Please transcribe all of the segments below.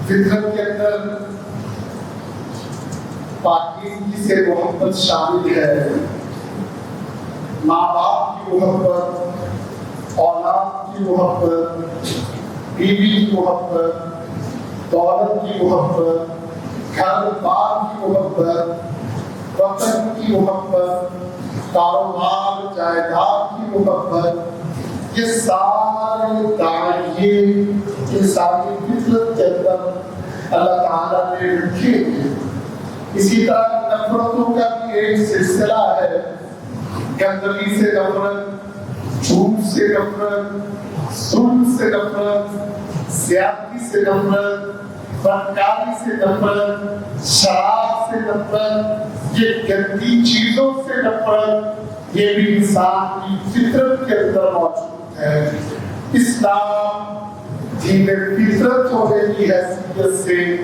فطرت کے اندر پاکیزگی سے محبت شامل ہے، ماں باپ کی محبت، اولاد کی محبت، بیوی کی محبت، دولت کی محبت، گھر بار کی محبت، وطن کی محبت، کاروبار جائیداد کی محبت، یہ سارے دائرے انسانی فطرت کے اندر اللہ تعالیٰ نے رکھے ہیں۔ اسی طرح نفرتوں کا بھی ایک سلسلہ ہے، گندگی سے نفرت، جھوٹ سے نفرت، ظلم سے نفرت، زیادتی سے نفرت، بدکاری سے نفرت، شراب سے نفرت، یہ گندی چیزوں سے نفرت، یہ بھی انسان کی فطرت کے اندر موجود ہے۔ اسلام دین فطرت ہونے کی حیثیت سے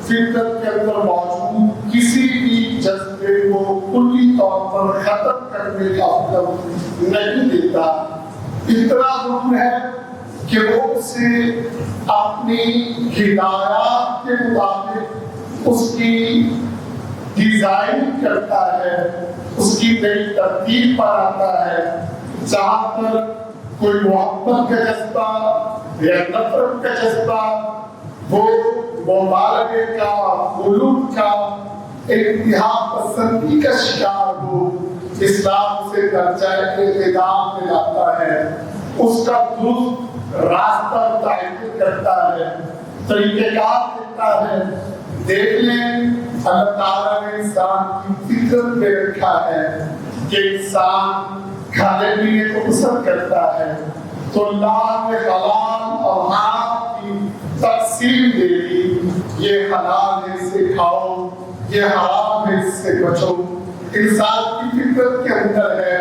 فطرت کے اندر موجود کسی بھی جذبے کو کلی طور پر ختم کرنے کا حکم نہیں دیتا، اتنا ضرور ہے کہ وہ اسے اپنی ہدایات کے مطابق اس کی ڈیزائن کرتا ہے، اس کی نئی ترتیب پر آتا ہے۔ جہاں پر کوئی محبت کا جذبہ یا نفرت کا جذبہ وہ مبالغے کا، غلوب کا، انتہا پسندی کا شکار ہو، اسلام سے درجہ اعتدال میں لاتا ہے، اس کا درست راستہ متعین کرتا ہے، طریقہ کار دیتا ہے۔ دیکھ لیں اللہ تعالیٰ نے انسان کی فطرت میں رکھا ہے کہ انسان کھانے پینے کو پسند کرتا ہے، تو اللہ نے حلال اور حرام کی تقسیم دے دی، یہ حلال ہے اسے کھاؤ، یہ حرام ہے اس سے بچو۔ انسان کی فطرت کے اندر ہے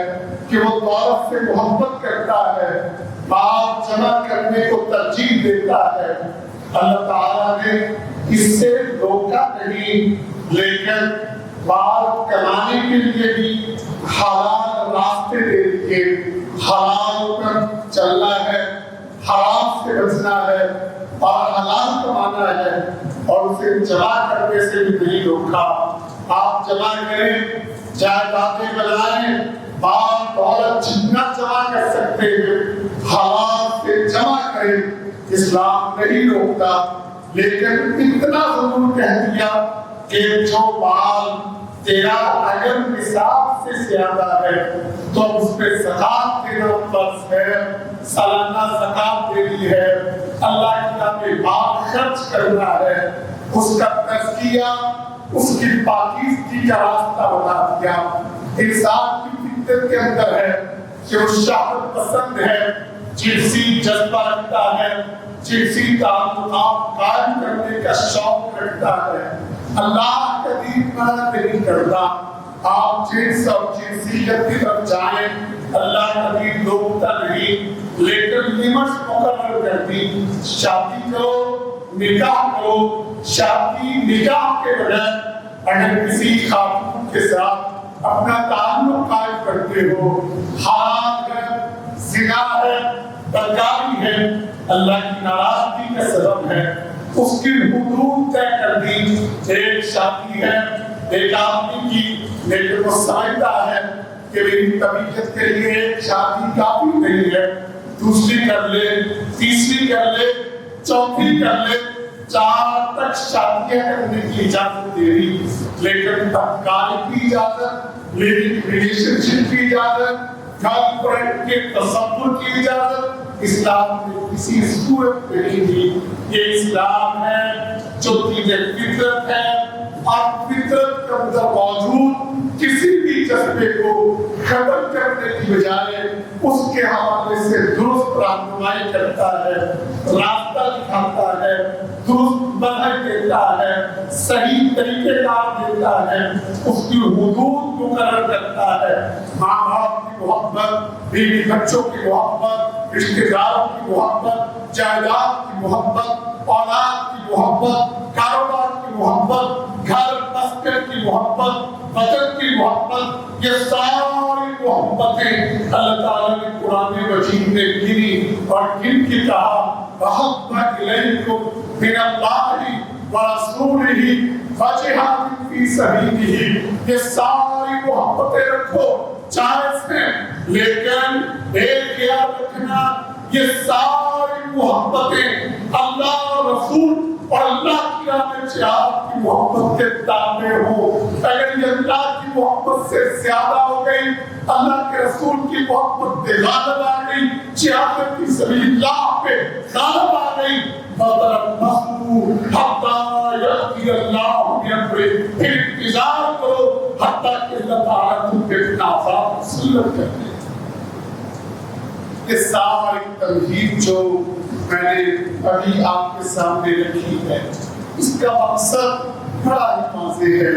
کہ وہ دولت سے محبت کرتا ہے، مال جمع کرنے کو ترجیح دیتا ہے۔ اللہ تعالیٰ نے اس سے روکا نہیں، لیکن مال کمانے کے لیے بھی حلال راستے دے دیے، حلال پر چلنا ہے، حرام سے بچنا ہے اور حلال کمانا ہے، اور اسے جمع کرنے سے بھی نہیں روکا۔ آپ جمع کریں، جائیدادیں بنائیں، مال دولت جتنا جمع کر سکتے ہیں حلال سے جمع کریں، اسلام نہیں روکتا، لیکن اتنا ضرور کہہ دیا کہ جو مال تیرا اگر نصاب سے زیادہ ہے تو اس پہ زکات دینا فرض ہے، سالانہ زکات دینی ہے، اللہ کی راہ میں مال خرچ کرنا ہے، اس کا تزکیہ، اس کی پاکیزگی کا راستہ بتا دیا۔ انسان کی فطرت کے اندر ہے کہ وہ شہوت پسند ہے، جنسی جذبہ رکھتا ہے، جنسی تعلقات قائم کرنے کا شوق رکھتا ہے۔ اللہ کا دین منع نہیں کرتا، آپ جنس اور جنسیت کی طرف جائیں، اللہ کا دین روکتا نہیں، لیکن لمٹس مقرر کر دی، شادی کرو، نکاح کرو، شادی نکاح کے بغیر اگر کسی خاتون کے ساتھ اپنا تعلق قائم کرتے ہو، حرام ہے، زنا ہے، بدکاری ہے، اللہ کی ناراضگی کا سبب ہے، اس کی حدود طے کر دی۔ ایک شادی ہے ایک آدمی کی، لیکن وہ سمجھتا ہے کہ میری طبیعت کے لیے ایک شادی کافی نہیں ہے، دوسری کر لے، تیسری کر لے، چوتھی کر لے، 4 تک شادیاں کرنے کی اجازت دے رہی، لیکن بدکاری کی اجازت، لیونگ ریلیشن شپ کی اجازت، گرل فرینڈ کے تصور کی اجازت اسلام نے کسی صورت میں نہیں دی۔ یہ اسلام ہے جو دین فطرت ہے، اور فطرت کے اندر موجود کسی بھی جذبے کو ختم کرنے کی بجائے اس کے حوالے سے درست رہنمائی کرتا ہے، راستہ دکھاتا ہے، درست منہج دیتا ہے، صحیح طریقے کار دیتا ہے، اس کی حدود مقرر کرتا ہے۔ ماں باپ کی محبت، بیوی بچوں کی محبت، رشتہ داروں کی محبت، جائیداد کی محبت، اولاد کی محبت، کاروبار کی محبت، گھر مسکن کی محبت، وطن کی محبت، یہ ساری محبتیں اللہ تعالیٰ نے قرآن مجید میں گنی اور گن کی کہا وَحَبَّ إِلَيْكُمْ مِنَ اللَّهِ ورسوله وجہاد فی سبیلہ، یہ ساری محبتیں رکھو چاہے سے، لیکن ایک یاد رکھنا یہ ساری محبتیں اللہ رسول اور اللہ کی راہ میں جہاد کی محبت کے تابع ہو۔ اگر یہ اللہ کی محبت سے زیادہ ہو گئی، اللہ کے رسول کی محبت پہ غالب آ گئی، جہاد فی سبیل اللہ پہ غالب آ گئی، فَتَرَبَّصُوا حَتَّىٰ يَأْتِيَ اللَّهُ بِأَمْرِهِ، پھر انتظار کرو حتیٰ کہ اللہ تعالیٰ تم پہ اپنا عذاب مسلط کر دے۔ یہ ساری تمہید جو میں نے ابھی آپ کے سامنے رکھی ہے، اس کا مقصد بڑا ہی واضح ہے،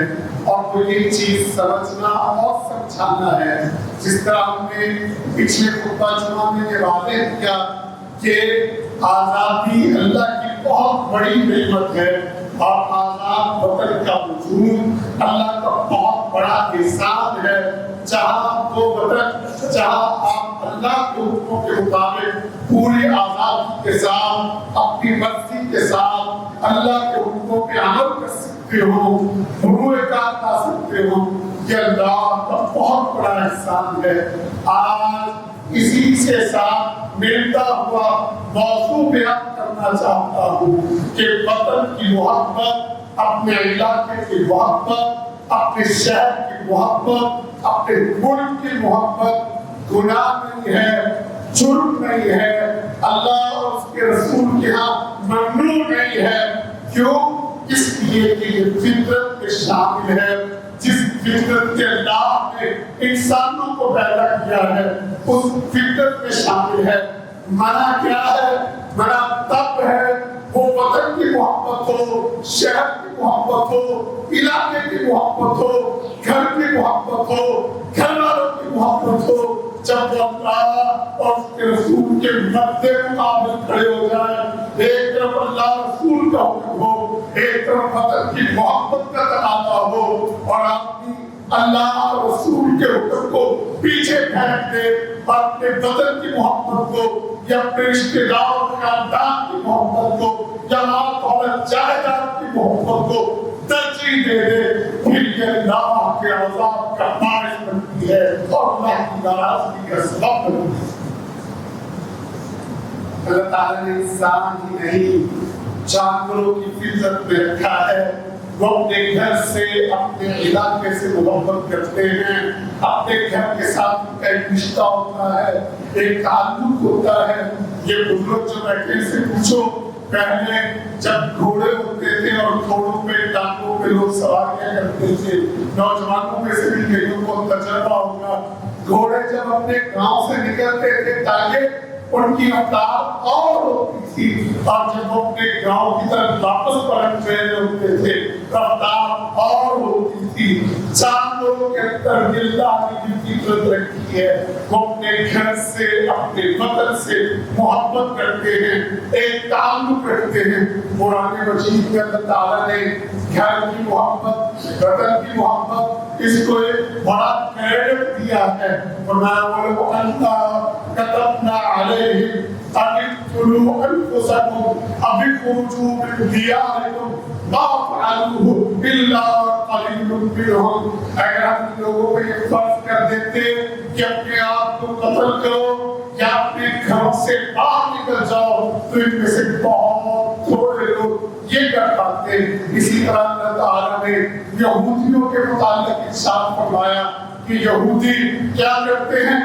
اور وہ یہ چیز سمجھنا اور سمجھانا ہے، جس طرح ہم نے پچھلے خطبہ جمعہ میں یہ واضح کیا کہ آزادی اللہ کی بہت بڑی نعمت ہے، اور آزاد وطن کا وجود اللہ کا بہت بڑا احسان ہے، جہاں وہ وطن جہاں آپ اللہ کے حکموں کے مطابق پوری آزادی کے ساتھ اپنی مرضی کے ساتھ اللہ کے حکموں پہ عمل کر سکتے ہو، حقوق لا سکتے ہو، یہ اللہ کا بہت بڑا احسان ہے۔ آج اسی کے ساتھ ملتا ہوا موضوع بیان کرنا چاہتا ہوں کہ وطن کی محبت، اپنے علاقے کی محبت، اپنے شہر کی محبت، اپنے ملک کی محبت گناہ نہیں ہے، جرم نہیں ہے، اللہ اور اس کے رسول کے ہاں ممنوع نہیں ہے۔ کیوں؟ اس لیے کہ یہ فطرت کے شامل ہے، جس فطرت کے اللہ نے انسانوں کو پیدا کیا ہے اس فطرت میں شامل ہے۔ منع کیا ہے؟ منع تب ہے وہ وطن کی محبت ہو، شہر کی محبت ہو، علاقے کی محبت ہو، گھر کی محبت ہو، گھر والوں کی محبت ہو، جب وہ اللہ اور اس کے رسول کے مدے مقابل کھڑے ہو جائیں، ایک طرف اللہ رسول کا حکم ہو، ایک طرف وطن کی محبت کا تقاضا ہو، اور آدمی اللہ اور رسول کے حکم کو پیچھے پھینک دے اور اپنے وطن کی محبت کو یا اپنے رشتے دار اور خاندان کی محبت کو یا مال دولت جائیداد کی محبت کو ترجیح دے دے، پھر یہ اللہ کے عذاب کا باعث بنتی ہے اور اللہ کی ناراضگی کا سبب بنتی ہے۔ اللہ تعالیٰ نے انسان ہی نہیں جانوروں کی فطرت میں رکھا ہے، وہ اپنے گھر سے اپنے علاقے سے محبت کرتے ہیں، اپنے گھر کے ساتھ ان کا ایک رشتہ ہوتا ہے، ایک تعلق ہوتا ہے۔ یہ بزرگ جو بیٹھے سے پوچھو، پہلے جب گھوڑے ہوتے تھے اور گھوڑوں پہ ٹانگوں پہ لوگ سواریاں کرتے تھے، نوجوانوں میں سے بھی کئیوں کو تجربہ ہوگا، گھوڑے جب اپنے گاؤں سے نکلتے تھے تاکہ ان کی رفتار اور ہوتی تھی، اور جب وہ اپنے گاؤں کی طرف واپس پلٹ رہے ہوتے تھے رفتار اور ہوتی تھی۔ جانوروں کے اندر اللہ نے کی فطرت رکھی ہے، وہ اپنے گھر سے اپنے وطن سے محبت کرتے ہیں، ایک تعلق رکھتے ہیں۔ قرآن مجید میں اللہ تعالیٰ نے گھر کی محبت، وطن کی محبت، اس کو ایک بڑا کریڈٹ دیا ہے۔ فرمایا وَلَوْ أَنَّا كَتَبْنَا عَلَيْهِمْ أَنِ اقْتُلُوا أَنفُسَكُمْ أَوِ اخْرُجُوا مِنْ دِيَارِكُمْ مَا فَعَلُوهُ إِلَّا قَلِيلٌ مِّنْهُمْ، اگر ہم لوگوں کو یہ فرض کر دیتے کہ اپنے آپ کو قتل کرو یا اپنے گھروں سے باہر نکل جاؤ، تو ان میں سے بہت تھوڑے لوگ یہ کر پاتے۔ اسی طرح اللہ تعالیٰ نے یہودیوں کے متعلق ارشاد فرمایا کہ یہودی کیا کرتے ہیں،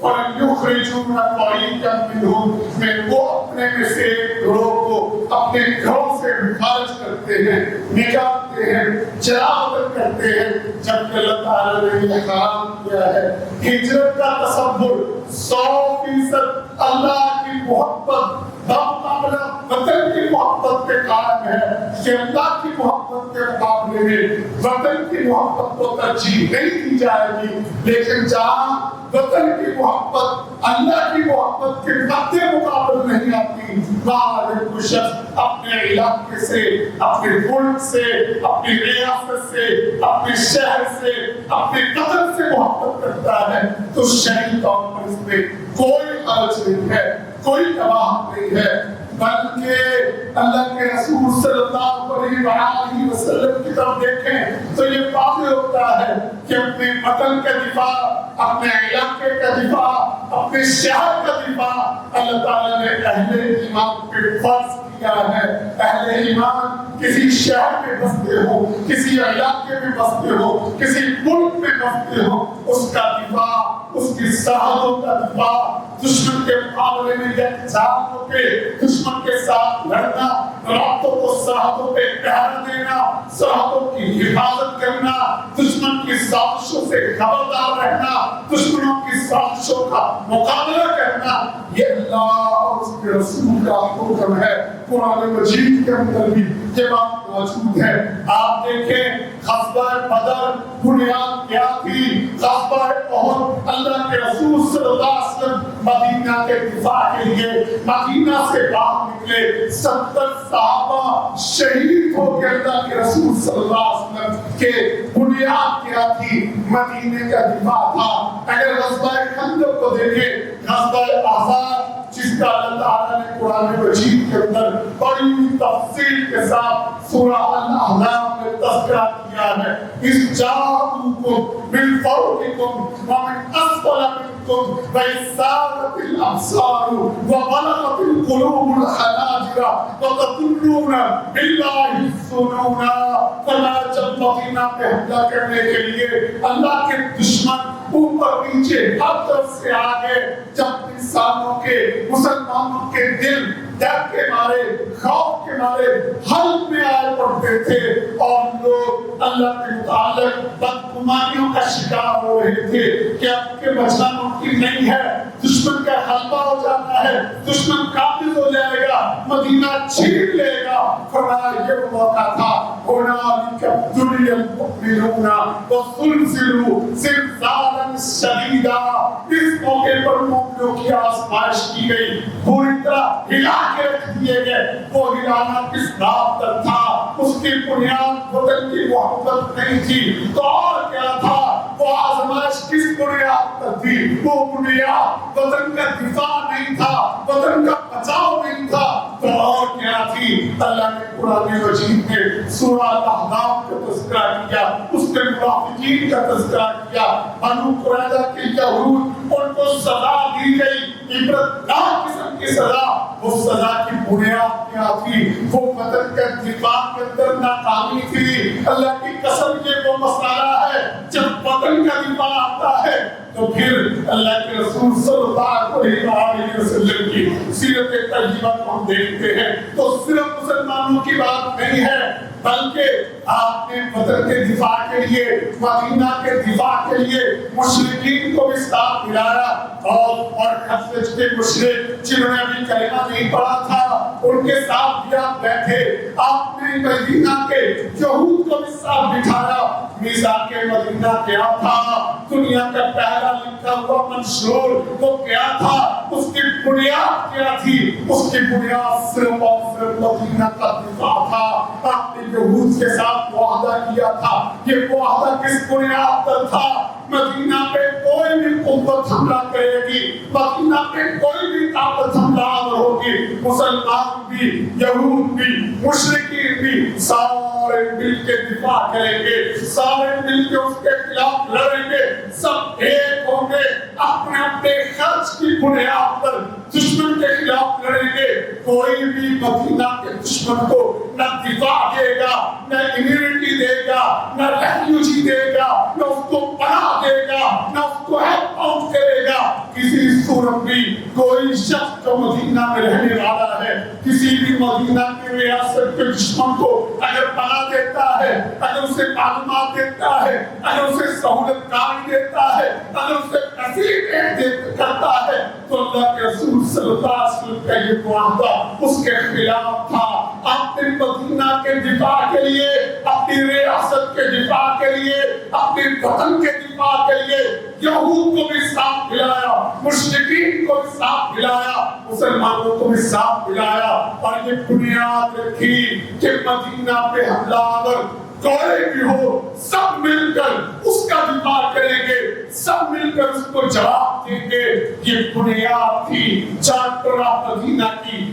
فَلْيُخْرِجُونَ طَرِيقًا مِّنْهُمْ، میں وہ اپنے میں سے ایک گروہ کو اپنے گھروں سے خارج کرتے ہیں، نکالتے ہیں، جلاوطن کرتے ہیں، جبکہ اللہ تعالیٰ نے یہ حرام کیا ہے۔ ہجرت کا تصور 100% اللہ کی محبت بمقابلہ وطن کی محبت کے قائم ہے کہ اللہ کی محبت کے مقابلے میں وطن کی محبت کو ترجیح نہیں دی جائے گی، لیکن جہاں وطن کی محبت اللہ کی محبت کے مد مقابل نہیں آتی، وہاں ہر کوئی شخص اپنے علاقے سے، اپنے ملک سے، اپنی ریاست سے، اپنے شہر سے، اپنے قدر سے محبت کرتا ہے، تو شرعی طور پر اس میں کوئی حرج نہیں ہے، کوئی گواہ نہیں ہے۔ بلکہ اللہ کے رسول صلی اللہ علیہ وسلم کی طرف دیکھیں تو یہ واضح ہوتا ہے کہ اپنے وطن کا دفاع، اپنے علاقے کا دفاع، اپنے شہر کا دفاع اللہ تعالیٰ نے اہل ایمان پہ فرض کیا ہے۔ اہل ایمان کسی شہر میں بستے ہو، کسی علاقے میں بستے ہو، کسی ملک میں بستے ہو، اس کا دفاع، اس کی سرحدوں کا دفاع، دشمن کے مقابلے میں یکجہت ہو کے دشمن کے ساتھ لڑنا، راتوں کو سرحدوں پہ پہرا دینا، سرحدوں کی حفاظت کرنا، دشمن کی سازشوں سے خبردار رہنا، دشمنوں کی سازشوں کا مقابلہ کرنا، یہ اللہ اور اس کے رسول کا حکم ہے۔ قرآن مجید کے اندر بھی یہ بات موجود ہے۔ آپ دیکھیں غزوہ بدر بنیاد کیا تھی؟ غزوہ احد اللہ کے رسول صلی اللہ علیہ وسلم مدینہ کے دفاع کے لیے مدینہ سے باہر نکلے، 70 صحابہ شہید ہو کے اللہ کے رسول صلی اللہ علیہ وسلم کے بنیاد کیا تھی؟ مدینے کا دفاع تھا۔ اگر غزوہ خندق کو دیکھیں، غزوہ احزاب جس کا اللہ تعالیٰ نے قرآن مجید کے اندر بڑی تفصیل کے ساتھ سورہ الاحزاب میں تذکرہ کیا ہے، اِذْ جَاءُوكُم مِّن فَوْقِكُم وَمِنْ أَسْفَلَ مِنكُمْ وَإِذْ زَاغَتِ الْأَبْصَارُ وَبَلَغَتِ الْقُلُوبُ الْحَنَاجِرَ وَتَظُنُّونَ بِاللَّهِ الظُّنُونَ۔ فرمایا جب مدینہ پہ حملہ کرنے کے لیے اللہ کے دشمن اوپر نیچے ہر طرف سے آگے، جب انسانوں کے مسلمانوں کے دل ڈر کے مارے، خوف کے مارے حلق میں آئے پڑتے تھے اور لوگ اللہ کے متعلق بدگمانیوں کا شکار ہو رہے تھے کہ اب کے بچنا ممکن نہیں ہے، دشمن کا غلبہ ہو جانا ہے، دشمن قابض ہو جائے گا، مدینہ چھین لے گا۔ فرمایا یہ موقع تھا، هنالك ابتلي المؤمنون وزلزلوا زلزالا شدیدا۔ اس موقع پر مومنوں کی آزمائش کی گئی، پوری طرح ہلا کے رکھ دیے گئے۔ وہ ہلانا کس بات پر تھا؟ اس کی بنیاد وطن کی محبت نہیں تھی تو اور کیا تھا؟ وہ آزمائش کس بنیاد پر تھی؟ وہ بنیاد وطن کا دفاع نہیں تھا، وطن کا بچاؤ نہیں تھا تو اور کیا تھی؟ اللہ نے قرآن مجید میں سورہ الاحزاب کا تذکرہ کیا، اس کے منافقین کا تذکرہ کیا، بنو قریظہ کے یہود، ان کو سزا دی گئی، عبرتناک قسم کی سزا۔ وہ سزا کی بنیاد کیا تھی؟ وہ وطن کا دفاع کے اندر ناکامی تھی۔ اللہ کی قسم یہ وہ مسئلہ ہے، جب وطن کا دفاع آتا ہے تو پھر اللہ کے رسول صلی اللہ علیہ وسلم کی سیرت طیبہ کو ہم دیکھتے ہیں تو صرف مسلمانوں کی بات نہیں ہے، بلکہ آپ نے وطن کے دفاع کے لیے، مدینہ کے دفاع کے لیے مشرکین کو بھی ساتھ ملایا اور خزرج کے مشرک جنہوں نے ابھی کلمہ نہیں پڑھا تھا ان کے ساتھ بھی آپ بیٹھے۔ آپ نے مدینہ کے یہود کو بھی ساتھ بٹھایا۔ میثاق مدینہ کیا تھا؟ دنیا کا پہلا لکھا ہوا منشور وہ کیا تھا؟ اس کی بنیاد کیا تھی؟ اس کی بنیاد صرف اور صرف مدینہ کا دفاع تھا۔ آپ نے یہود کے ساتھ معاہدہ کیا تھا، یہ معاہدہ کس بنیاد پر تھا؟ مدینہ پہ کوئی بھی قوت حملہ کرے گی، مدینہ پہ کوئی بھی طاقت حملہ آور ہوگی، مسلمان بھی، یہود بھی، مشرکین بھی، سارے مل کے دفاع کریں گے، سارے مل کے اس کے خلاف لڑیں گے، سب ایک ہوں گے، اپنے اپنے خرچ کی بنیاد پر دشمن کے خلاف لڑیں گے۔ کوئی بھی مدینہ کے دشمن کو نہ دفاع دے گا، نہ امیونٹی دے گا، نہ ریفیوجی دے گا، نہ اس کو پناہ دے گا، نہ اس کو ہیلپ آؤٹ کرے گا۔ کسی صورت بھی کوئی شخص جو مدینہ میں رہنے والا ہے، کسی بھی مدینہ کی ریاست کے دشمن کو اگر پناہ دیتا ہے، اگر اسے معلومات دیتا ہے، اگر اسے سہولت کاری دیتا ہے، اگر اسے نصیحت کرتا ہے تو اللہ کے رسول صلی اللہ علیہ وسلم کا یہ معاہدہ اس کے خلاف تھا۔ اپنے مدینہ کے دفاع کے لیے، اپنی ریاست کے دفاع کے لیے، اپنے وطن کے دفاع کے لیے یہود کو بھی ساتھ ملایا، مشرکین کو بھی ساتھ ملایا، مسلمانوں کو بھی ساتھ ملایا اور یہ بنیاد رکھی کہ مدینہ پہ حملہ آور کوئی بھی ہو سب مل کر اس کا دفاع کریں گے، سب مل کر اس کو جواب دیں گے۔ یہ بنیاد تھی چارٹر آف مدینہ کی،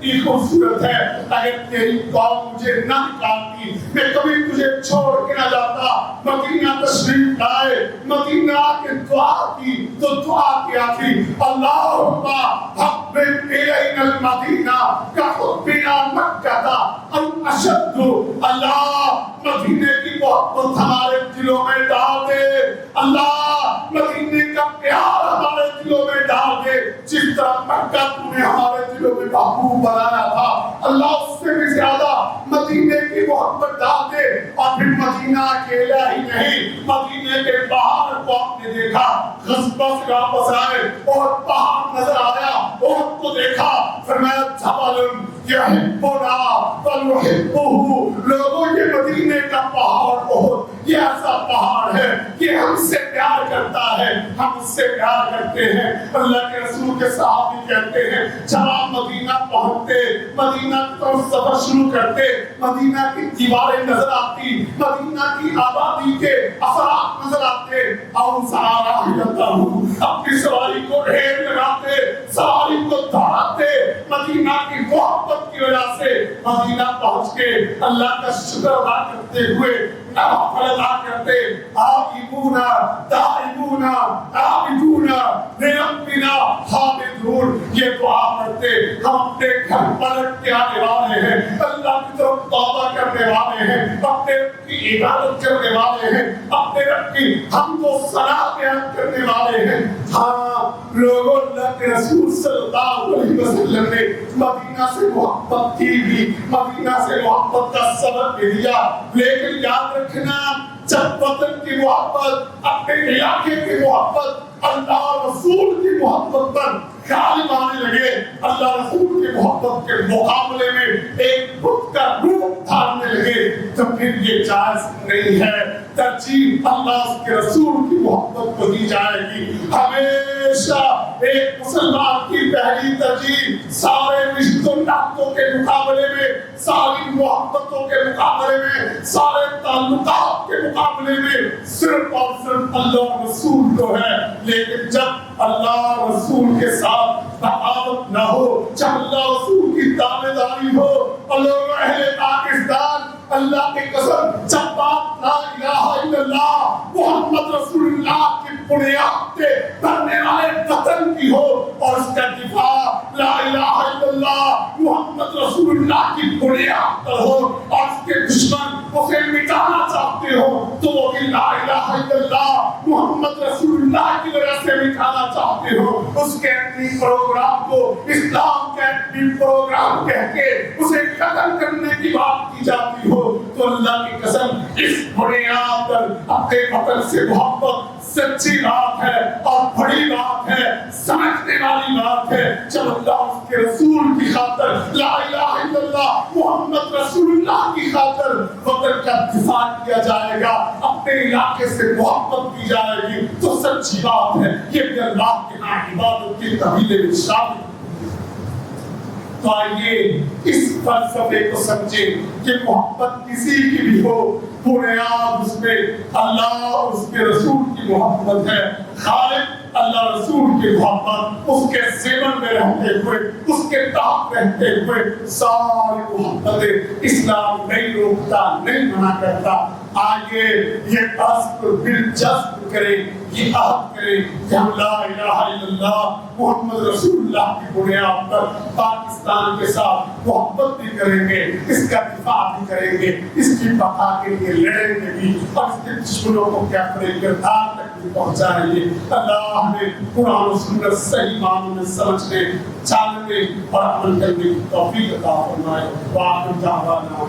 اتنی خوبصورت ہے، اگر تیری قوم مجھے نہ نکالتی میں کبھی تجھے چھوڑ کے نہ جاتا۔ مدینہ تشریف لائے، مدینہ کے دعا کی تو دعا کیا تھی، اللہم حبب الینا المدینہ کحبنا مکہ او اشد۔ اللہ مدینے کی محبت ہمارے دلوں میں ڈال دے، اللہ مدینے کا پیار ہمارے دلوں میں ڈال دے، جس طرح مکہ تو نے ہمارے دلوں میں محبوب بنایا تھا، اللہ اس سے بھی زیادہ مدینے کی محبت ڈال دے۔ اور پھر مدینہ اکیلا ہی نہیں، مدینے کے باہر کو آپ نے دیکھا، غزوہ سے واپس آئے اور پہاڑ نظر آیا، احد کو دیکھا، فرمایا جبل یحبنا ونحبہ۔ لوگوں یہ مدینے کا پہاڑ احد یہ ایسا پہاڑ ہے کہ ہم سے پیار کرتا ہے، ہم اس سے پیار کرتے ہیں۔ اللہ کے رسول کے صحابی کہتے ہیں جب آپ مدینہ پہنچتے، مدینہ کی طرف سفر شروع کرتے، مدینہ کی دیواریں نظر آتی، مدینہ کی آبادی کے اثرات نظر آتے، اور سارا اپنی سواری کو ڈھیر لگاتے، سواری کو دوڑاتے، مدینہ کی محبت کی وجہ سے مدینہ پہنچ کے اللہ کا شکر ادا کرتے ہوئے نوافل ادا کرتے، آئبونا دائبونا عابدونا لربنا حامدون۔ یہ دعا کرتے ہم اپنے گھر پلٹ کے آنے والے ہیں، اللہ کی طرف توبہ کرنے والے ہیں، اپنے رب کی عبادت کرنے والے ہیں، اپنے رب کی حمد و ثنا بیان کرنے والے ہیں۔ ہاں لوگوں، اللہ کے رسول صلی اللہ علیہ وسلم نے مدینہ سے محبت کی بھی، مدینہ سے محبت کا سبب بھی دیا، لیکن یاد رکھنا جب وطن کی محبت، اپنے علاقے کی محبت اللہ رسول کی محبت پر غالب آنے لگے، اللہ رسول کی محبت کے مقابلے میں ایک بت کا روپ دھارنے لگے، تو پھر یہ جائز نہیں ہے۔ ترجیح اللہ اس کے رسول کی محبت کو دی جائے گی۔ ہمیشہ ایک مسلمان کی پہلی ترجیح سارے رشتوں ناطوں کے مقابلے میں، ساری محبتوں کے مقابلے میں، سارے تعلقات کے مقابلے میں صرف اور صرف اللہ رسول کو ہے۔ لیکن جب اللہ رسول کے ساتھ بغاوت نہ ہو، جب اللہ رسول کی تابعداری ہو، اور لوگ اہل پاکستان اللہ کی قسم جب بات لا الہ الا اللہ محمد رسول اللہ کی بنیاد پہ بننے والے وطن کی ہو، اور اس کا دفاع لا الہ الا اللہ محمد رسول اللہ کی بنیاد پر ہو، اور اس کے دشمن اسے مٹانا چاہتے ہو، تو وہ بھی لا الہ الا اللہ محمد رسول اللہ کی وجہ سے مٹانا چاہتے ہو، اس کے ایٹمی پروگرام کو اسلام کا ایٹمی پروگرام کہہ کے اسے ختم کرنے کی بات کی جاتی ہو، تو اللہ کی قسم اس بنیاد پر اپنے وطن سے محبت سچی بات ہے اور بڑی بات ہے، سمجھنے والی بات ہے۔ جب اللہ اس کے رسول کی خاطر لا الہ الا اللہ محمد رسول اللہ کی خاطر وطن کا دفاع کیا جائے گا، اپنے علاقے سے محبت کی جائے گی، تو سچی بات ہے، یہ بھی اللہ کے ہاں عبادت کی طویل میں شامل۔ تو آئیے اس فلسفے کو سمجھیں کہ محبت کسی کی بھی ہو، بنیاد اس میں اللہ اور اس کے رسول کی محبت ہے۔ خالق اللہ رسول کی محبت، اس کے زمن میں رہتے ہوئے، اس کے تحت رہتے ہوئے ساری محبتیں اسلام نہیں روکتا، نہیں منع کرتا۔ آئیے یہ عزم دلچسپ کریں، یہ عہد کریں کہ ہم لا الہ الا اللہ محمد رسول اللہ کی بنیاد پر پاکستان کے ساتھ محبت بھی کریں گے، اس کا دفاع بھی کریں گے، اس کی بقا کے لیے لڑیں گے بھی، اور اس کے دشمنوں کو کیا اپنے کردار تک بھی پہنچائیں گے۔ اللہ ہمیں قرآن و سنت صحیح معنوں میں سمجھنے، جاننے اور عمل کرنے کی توفیق عطا فرمائے۔ وآخر دعوانا